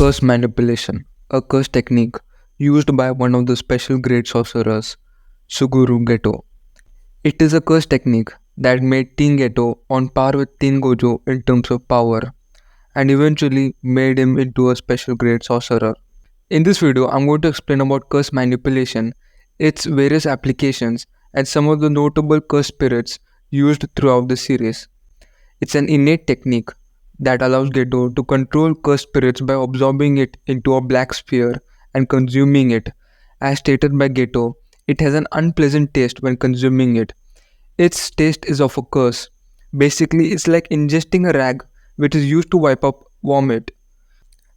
Curse manipulation, a curse technique used by one of the special grade sorcerers, Suguru Geto. It is a curse technique that made Teen Geto on par with Teen Gojo in terms of power and eventually made him into a special grade sorcerer. In this video, I'm going to explain about curse manipulation, its various applications, and some of the notable curse spirits used throughout the series. It's an innate technique that allows Geto to control cursed spirits by absorbing it into a black sphere and consuming it. As stated by Geto, it has an unpleasant taste when consuming it. Its taste is of a curse. Basically, it's like ingesting a rag which is used to wipe up vomit.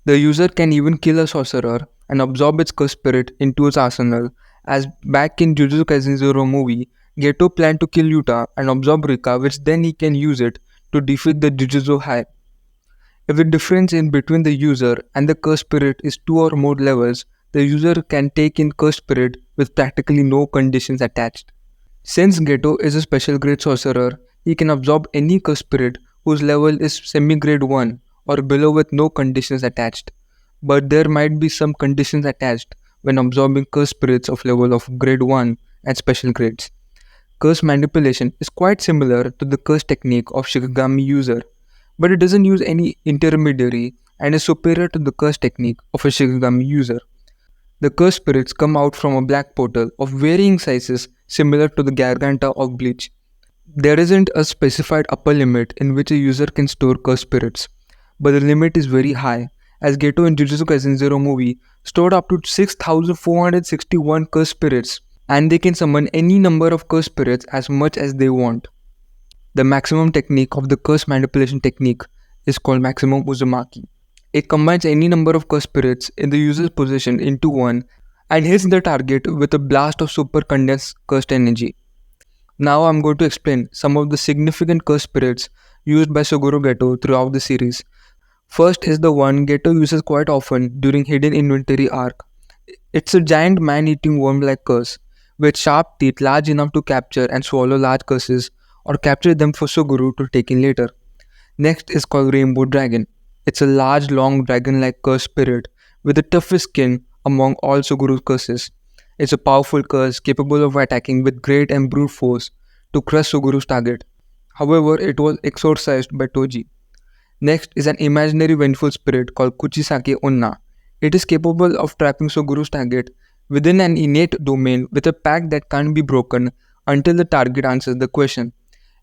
The user can even kill a sorcerer and absorb its cursed spirit into its arsenal, as back in Jujutsu Kaisen Zero movie, Geto planned to kill Yuta and absorb Rika, which then he can use it to defeat the Jujutsu High. If the difference in between the user and the cursed spirit is 2 or more levels, the user can take in cursed spirit with practically no conditions attached. Since Geto is a special grade sorcerer, he can absorb any cursed spirit whose level is semi-grade 1 or below with no conditions attached. But there might be some conditions attached when absorbing cursed spirits of level of grade 1 and special grades. Curse manipulation is quite similar to the curse technique of Shikigami user, but it doesn't use any intermediary and is superior to the curse technique of a Shikigami user. The cursed spirits come out from a black portal of varying sizes similar to the Garganta of Bleach. There isn't a specified upper limit in which a user can store cursed spirits, but the limit is very high, as Geto in Jujutsu Kaisen Zero movie stored up to 6,461 cursed spirits, and they can summon any number of cursed spirits as much as they want. The maximum technique of the curse manipulation technique is called maximum Uzumaki. It combines any number of cursed spirits in the user's possession into one and hits the target with a blast of super condensed cursed energy. Now I'm going to explain some of the significant cursed spirits used by Suguru Geto throughout the series. First is the one Geto uses quite often during Hidden Inventory arc. It's a giant man-eating worm-like curse with sharp teeth large enough to capture and swallow large curses or capture them for Suguru to take in later. Next is called Rainbow Dragon. It's a large, long dragon-like curse spirit with the toughest skin among all Suguru's curses. It's a powerful curse capable of attacking with great and brute force to crush Suguru's target. However, it was exorcised by Toji. Next is an imaginary vengeful spirit called Kuchisake Onna. It is capable of trapping Suguru's target within an innate domain with a pact that can't be broken until the target answers the question.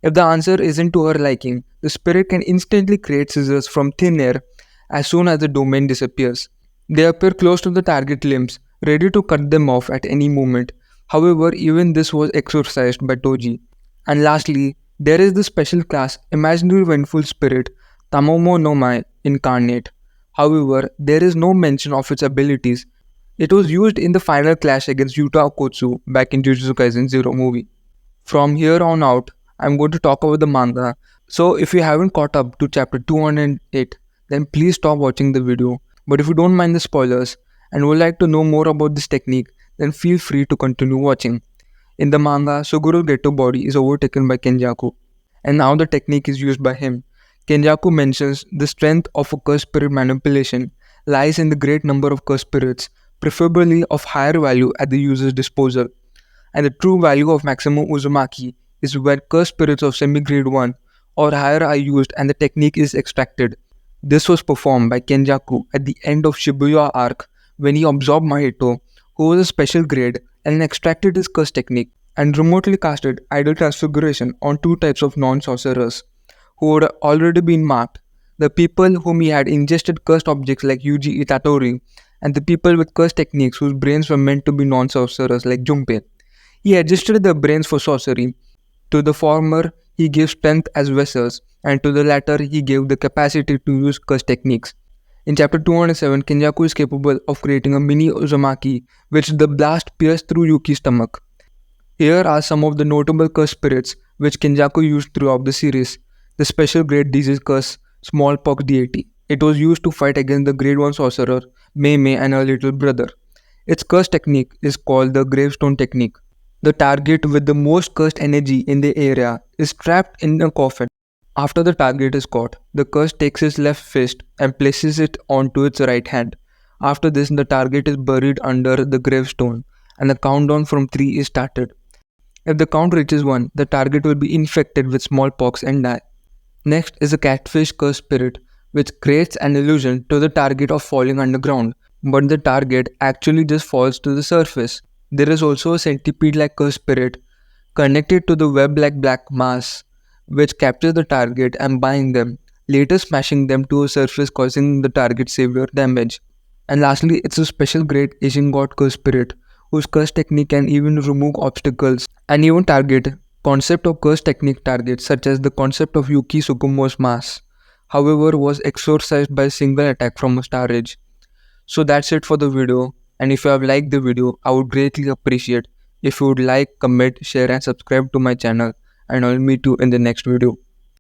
If the answer isn't to her liking, the spirit can instantly create scissors from thin air as soon as the domain disappears. They appear close to the target limbs, ready to cut them off at any moment. However, even this was exorcised by Toji. And lastly, there is the special class Imaginary Vengeful Spirit Tamomo no Mai Incarnate. However, there is no mention of its abilities. It was used in the final clash against Yuta Okotsu back in Jujutsu Kaisen Zero movie. From here on out, I'm going to talk about the manga. So if you haven't caught up to chapter 208, then please stop watching the video. But if you don't mind the spoilers and would like to know more about this technique, then feel free to continue watching. In the manga, Suguru Geto body is overtaken by Kenjaku, and now the technique is used by him. Kenjaku mentions the strength of a cursed spirit manipulation lies in the great number of cursed spirits, preferably of higher value at the user's disposal. And the true value of maximum Uzumaki is when cursed spirits of semi-grade 1 or higher are used and the technique is extracted. This was performed by Kenjaku at the end of Shibuya arc when he absorbed Mahito, who was a special grade, and extracted his curse technique and remotely casted idol transfiguration on 2 types of non-sorcerers who had already been marked: the people whom he had ingested cursed objects like Yuji Itatori, and the people with cursed techniques whose brains were meant to be non-sorcerers like Junpei. He adjusted their brains for sorcery. To the former, he gave strength as vessels, and to the latter, he gave the capacity to use curse techniques. In chapter 207, Kenjaku is capable of creating a mini Uzumaki, which the blast pierced through Yuki's stomach. Here are some of the notable curse spirits which Kenjaku used throughout the series. The special grade disease curse, Smallpox Deity. It was used to fight against the grade 1 sorcerer, Mei Mei and her little brother. Its curse technique is called the Gravestone Technique. The target with the most cursed energy in the area is trapped in a coffin. After the target is caught, the curse takes his left fist and places it onto its right hand. After this, the target is buried under the gravestone and a countdown from 3 is started. If the count reaches 1, the target will be infected with smallpox and die. Next is a catfish curse spirit, which creates an illusion to the target of falling underground, but the target actually just falls to the surface. There is also a centipede like curse spirit connected to the web like black mass, which captures the target and bind them, later smashing them to a surface causing the target severe damage. And lastly, it's a special great Asian god curse spirit, whose curse technique can even remove obstacles and even target concept of curse technique targets such as the concept of Yuki Tsukumo's mass. However, was exorcised by a single attack from a star edge. So that's it for the video. And if you have liked the video, I would greatly appreciate if you would like, comment, share and subscribe to my channel. And I'll meet you in the next video.